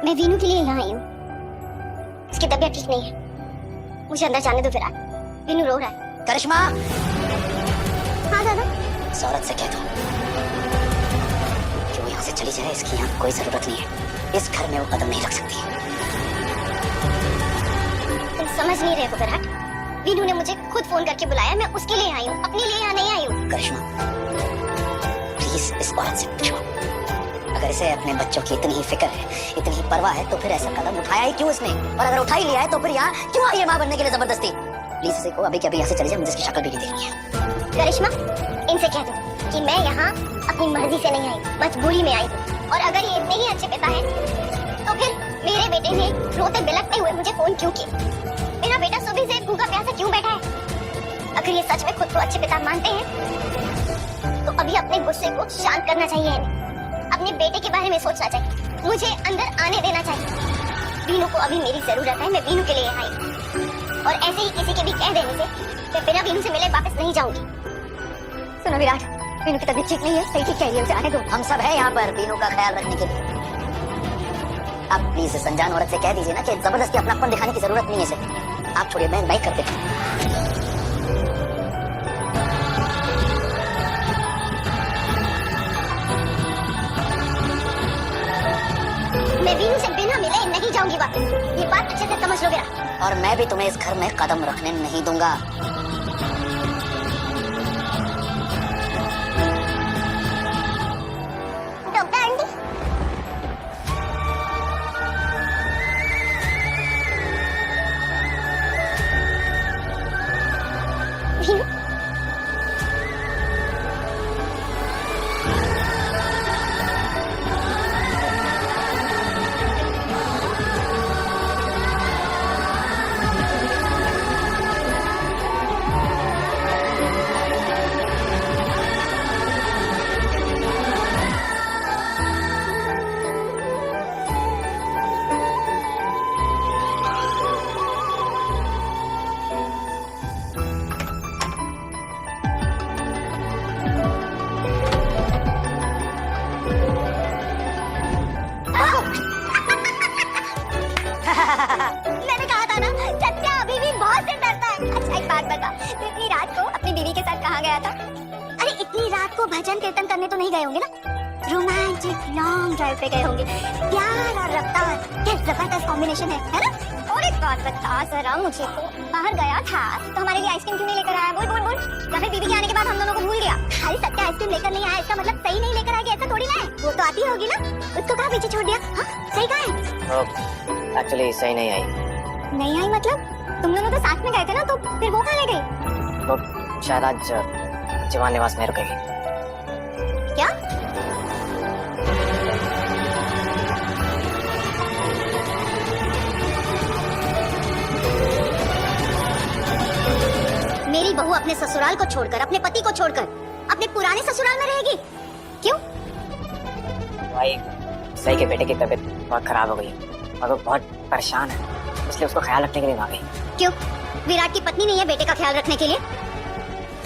मैं वीनू के लिए यहाँ आई हूँ। उसकी तबीयत ठीक नहीं है, मुझे अंदर जाने दो विराट। वीनू रो रहा है। करिश्मा। हाँ दादा। इस औरत से कह दो कि वो यहाँ से चली जाए, इसकी यहाँ कोई जरूरत नहीं है। इस घर में वो कदम नहीं रख सकती। तुम समझ नहीं रहे हो विराट। वीनू ने मुझे खुद फोन करके बुलाया, मैं उसके लिए आई हूँ, अपने लिए यहाँ नहीं आई हूँ। करिश्मा प्लीज इस औरत से पूछो, अगर इसे अपने बच्चों की इतनी ही फिक्र है, इतनी ही परवाह है, तो फिर ऐसा कदम उठाया ही क्यों इसने? और अगर उठा ही लिया है तो फिर यहाँ क्यों आई है माँ बनने के लिए जबरदस्ती? प्लीज इसे को अभी के अभी यहाँ से चले जाए, मुझे इसकी शक्ल भी नहीं देखनी है। करिश्मा इनसे कह दो कि मैं यहाँ अपनी मर्जी से नहीं आई, मजबूरी में आई हूँ। और अगर ये इतने ही अच्छे पिता है तो फिर मेरे बेटे ने रोते बिलखते हुए मुझे फोन क्यों किया? मेरा बेटा सुबह से भूखा प्यासा क्यों बैठा है? अगर ये सच में खुद को अच्छे पिता मानते हैं तो अभी अपने गुस्से को शांत करना चाहिए इन्हें। अपने बेटे के बारे में सोचना चाहिए, मुझे अंदर आने देना चाहिए। वीनू को अभी मेरी जरूरत है, मैं वीनू के लिए आई हूँ। और ऐसे ही किसी के भी कह देने से मैं बिना वीनू से मिले वापस नहीं जाऊंगी। सुनो विराट, वीनू की तबीयत ठीक नहीं है, सही ठीक कह रही है, उसे आने दो। हम सब है यहाँ पर वीनू का ख्याल रखने के लिए। आप प्लीज इस अनजान औरत से कह दीजिए ना कि जबरदस्ती अपनापन दिखाने की जरूरत नहीं है इसे। आप छोड़िए, मैं बाइक कर देता हूँ। मैं वीनू से बिना मिले नहीं जाऊंगी वापस, ये बात अच्छे से समझ लो विराट। और मैं भी तुम्हें इस घर में कदम रखने नहीं दूंगा। डॉक्टर आंटी, वीनू मैंने कहा था ना, सत्या अभी भी बहुत से डरता है। अच्छा एक बात बता, तू इतनी रात को अपनी बीवी के साथ कहाँ गया था? अरे इतनी रात को भजन कीर्तन करने तो नहीं गए होंगे ना? रोमांटिक लॉन्ग ड्राइव पे गए होंगे। प्यार और रफ्तार क्या जबरदस्त कॉम्बिनेशन है ना? और एक बात बता जरा मुझे, तो बाहर गया था तो हमारे लिए आइसक्रीम क्यों नहीं लेकर आया? बोल बोल बोल। या फिर बीवी के आने के बाद हम दोनों को भूल गया? अरे सत्या आइसक्रीम लेकर नहीं आया इसका मतलब सही नहीं लेकर आएगी ऐसा थोड़ी ना है। वो तो आती होगी ना, उसको कहाँ पीछे छोड़ दिया? हाँ सही कहा है। एक्चुअली सही नहीं आई। नहीं आई मतलब? तुम दोनों तो साथ में गए थे ना, तो फिर वो कहाँ ले गई? तो शायद आज जवान निवास में रुकेगी। क्या? मेरी बहू अपने ससुराल को छोड़कर, अपने पति को छोड़कर अपने पुराने ससुराल में रहेगी? क्यों? भाई सही के बेटे की तबीयत बहुत खराब हो गई और वो बहुत परेशान है, इसलिए उसको ख्याल रखने के लिए आ गई। क्यों? विराट की पत्नी नहीं है बेटे का ख्याल रखने के लिए?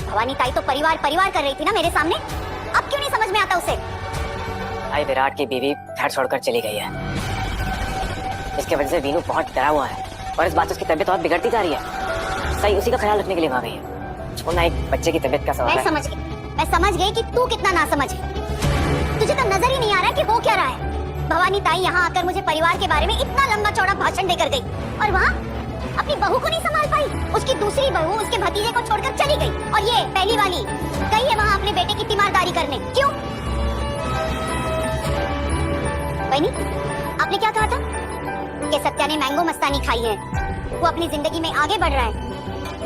भवानी ताई तो परिवार परिवार कर रही थी ना मेरे सामने, अब क्यों नहीं समझ में आता उसे? भाई विराट की बीवी घर छोड़कर चली गई है, इसके वजह से वीनू बहुत डरा हुआ है और इस बात से उसकी तबीयत और बिगड़ती जा रही है। सही उसी का ख्याल रखने के लिए आ गई है। छोड़ना, एक बच्चे की तबीयत का सवाल है। मैं समझ गई कि तू कितना नासमझ है। तुझे तो नजर ही नहीं आ रहा कि हो क्या रहा है। भवानी ताई यहाँ आकर मुझे परिवार के बारे में इतना लंबा चौड़ा भाषण देकर गई और वहाँ अपनी बहू को नहीं संभाल पाई। उसकी दूसरी बहू उसके भतीजे को छोड़कर चली गई और ये पहली वाली गई है वहाँ अपने बेटे की तीमारदारी करने। क्यों? बहनी आपने क्या कहा था कि सत्या ने मैंगो मस्तानी खाई है, वो अपनी जिंदगी में आगे बढ़ रहा है,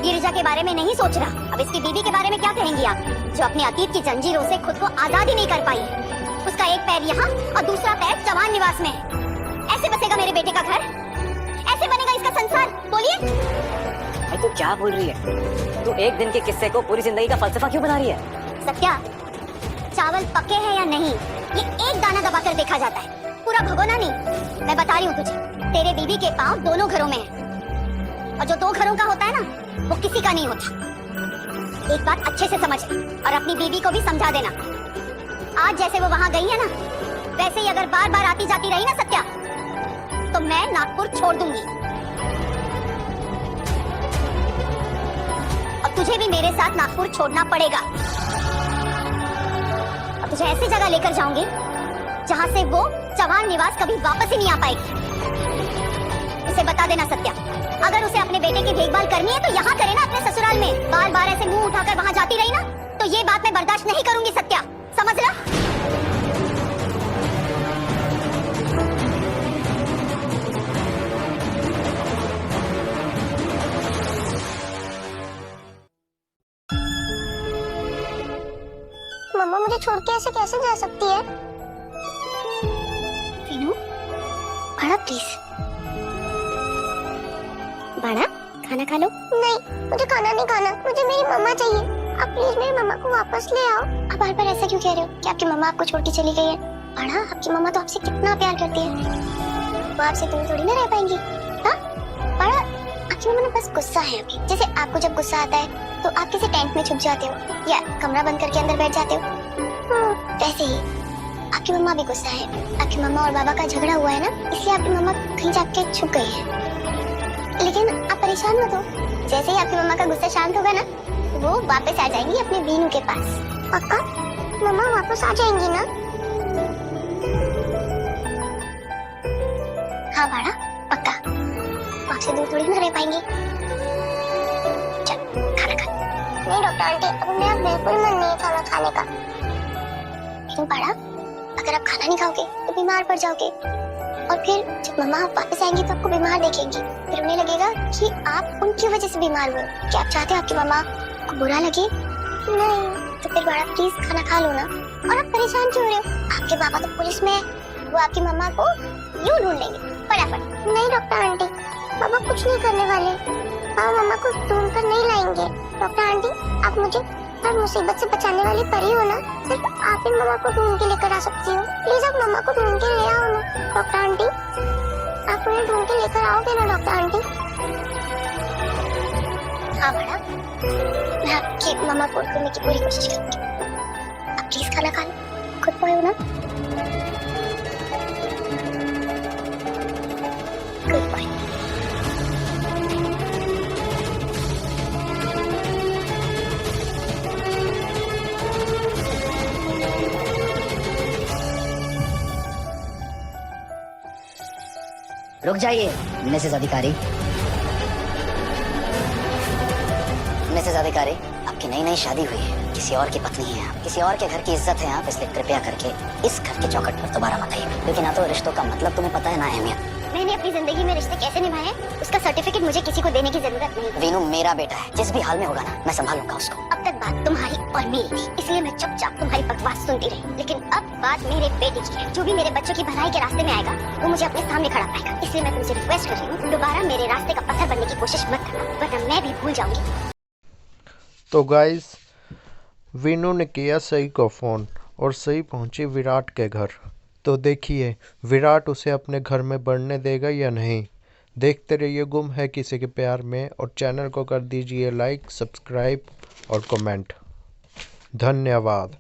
गिरिजा के बारे में नहीं सोच रहा। अब इसकी बीवी के बारे में क्या कहेंगी आप, जो अपने अतीत की जंजीरों से खुद को आजाद ही नहीं कर पाई है? उसका एक पैर यहाँ और दूसरा पैर जवान निवास में है। ऐसे बसेगा मेरे बेटे का घर? ऐसे बनेगा इसका संसार? बोलिए। भाई तू क्या बोल रही है? तू एक दिन के किस्से को पूरी जिंदगी का फलसफा क्यों बना रही है? सत्या, चावल पके हैं या नहीं ये एक दाना दबाकर देखा जाता है, पूरा भगोना नहीं। मैं बता रही हूँ तुझे, तेरे बीवी के पाँव दोनों घरों में है और जो दो घरों का होता है ना वो किसी का नहीं होता। एक बात अच्छे से समझ और अपनी बीवी को भी समझा देना। आज जैसे वो वहाँ गई है ना, वैसे ही अगर बार बार आती जाती रही ना सत्या, तो मैं नागपुर छोड़ दूंगी। अब तुझे भी मेरे साथ नागपुर छोड़ना पड़ेगा। अब तुझे ऐसी जगह लेकर जाऊंगी जहां से वो चौहान निवास कभी वापस ही नहीं आ पाएगी। उसे बता देना सत्या, अगर उसे अपने बेटे की देखभाल करनी है तो यहाँ करे ना, अपने ससुराल में। बार बार ऐसे मुंह उठाकर वहाँ जाती रही ना तो ये बात मैं बर्दाश्त नहीं करूंगी सत्या, समझ ला। मम्मा मुझे छोड़ के ऐसे कैसे जा सकती है? वीनू, बड़ा प्लीज, बड़ा खाना खा लो। नहीं, मुझे खाना नहीं खाना, मुझे मेरी मम्मा चाहिए। आप प्लीज मेरी मम्मा को वापस ले आओ। आप बार बार ऐसा क्यों कह रहे हो कि आपकी मम्मा आपको छोड़ के चली गई है? बड़ा, आपकी मम्मा तो आपसे कितना प्यार करती है, वो आपसे दूर थोड़ी ना रह पाएंगी। हाँ बड़ा, आपकी मम्मा ना बस गुस्सा है अभी। जैसे आपको जब गुस्सा आता है तो आप किसी टेंट में छुप जाते हो या कमरा बंद करके अंदर बैठ जाते हो, वैसे ही आपकी मम्मा भी गुस्सा है। आपकी मम्मा और बाबा का झगड़ा हुआ है ना, इसलिए आपकी मम्मा कहीं जाके छुप गई है। लेकिन आप परेशान मत हो, जैसे ही आपकी मम्मा का गुस्सा शांत होगा ना वो वापस आ जाएंगी अपने वीनू के पास। पक्का? मम्मा वापस आ जाएंगी ना? हाँ बाड़ा, पक्का, आपसे दूर थोड़ी ना रह पाएंगी। चल खाना खा। नहीं डॉक्टर आंटी, अब मेरा बिल्कुल मन नहीं है खाना खाने का। लेकिन बाड़ा, अगर आप खाना नहीं खाओगे तो बीमार पड़ जाओगे, और फिर जब मम्मा वापस आएंगी तो आपको बीमार देखेंगी, फिर उन्हें लगेगा कि आप उनकी वजह से बीमार हुए। क्या आप चाहते हो आपकी मम्मा को बुरा लगे? नहीं। तो फिर बड़ा प्लीज खाना खा लो ना। और आप परेशान क्यों हो रहे हो? आपके पापा तो पुलिस में है, वो आपकी मम्मा को यूं ढूंढ लेंगे फटाफट। नहीं डॉक्टर आंटी, पापा कुछ नहीं करने वाले। पापा मम्मा को ढूंढ कर नहीं लाएंगे। डॉक्टर आंटी, आप मुझे हर मुसीबत से बचाने वाली परी हो ना, सिर्फ आप ही मम्मा को ढूंढ के लेकर आ सकती हो। प्लीज आप मम्मा को ढूंढ के ले आओ ना डॉक्टर आंटी। आप उन्हें ढूंढ के लेकर आओगे ना डॉक्टर आंटी? हाँ बड़ा, मैं आपकी मम्मा को ढूंढने की पूरी कोशिश करूंगी। आप प्लीज खाना खा लो, खुद पाओ ना। Good boy. रुक जाइए मिसेस अधिकारी। मिसेस अधिकारी, आपकी नई नई शादी हुई है, किसी और की पत्नी है आप, किसी और के घर की इज्जत है आप, इसलिए कृपया करके इस घर के चौखट पर दोबारा मत आइए, क्योंकि ना तो रिश्तों का मतलब तुम्हें पता है ना अहमियत। मैंने अपनी जिंदगी में रिश्ते कैसे निभाए हैं उसका सर्टिफिकेट मुझे किसी को देने की जरूरत नहीं। वीनू मेरा बेटा है, जिस भी हाल में होगा ना मैं संभालूंगा उसको। अब तक बात तुम्हारी और मेरी थी, इसलिए मैं चुपचाप तुम्हारी बकवास सुनती रही, लेकिन अब बात मेरे बेटे की है। जो भी मेरे बच्चों की भलाई के रास्ते में आएगा वो मुझे अपने सामने खड़ा पाएगा, इसलिए मैं तुमसे रिक्वेस्ट कर रही हूँ, दोबारा मेरे रास्ते का पत्थर बनने की कोशिश मत करना, वरना मैं भी भूल जाऊंगी। तो गाइस, वीनू ने किया सही को फ़ोन और सही पहुंची विराट के घर। तो देखिए विराट उसे अपने घर में बढ़ने देगा या नहीं। देखते रहिए गुम है किसी के प्यार में, और चैनल को कर दीजिए लाइक, सब्सक्राइब और कमेंट। धन्यवाद।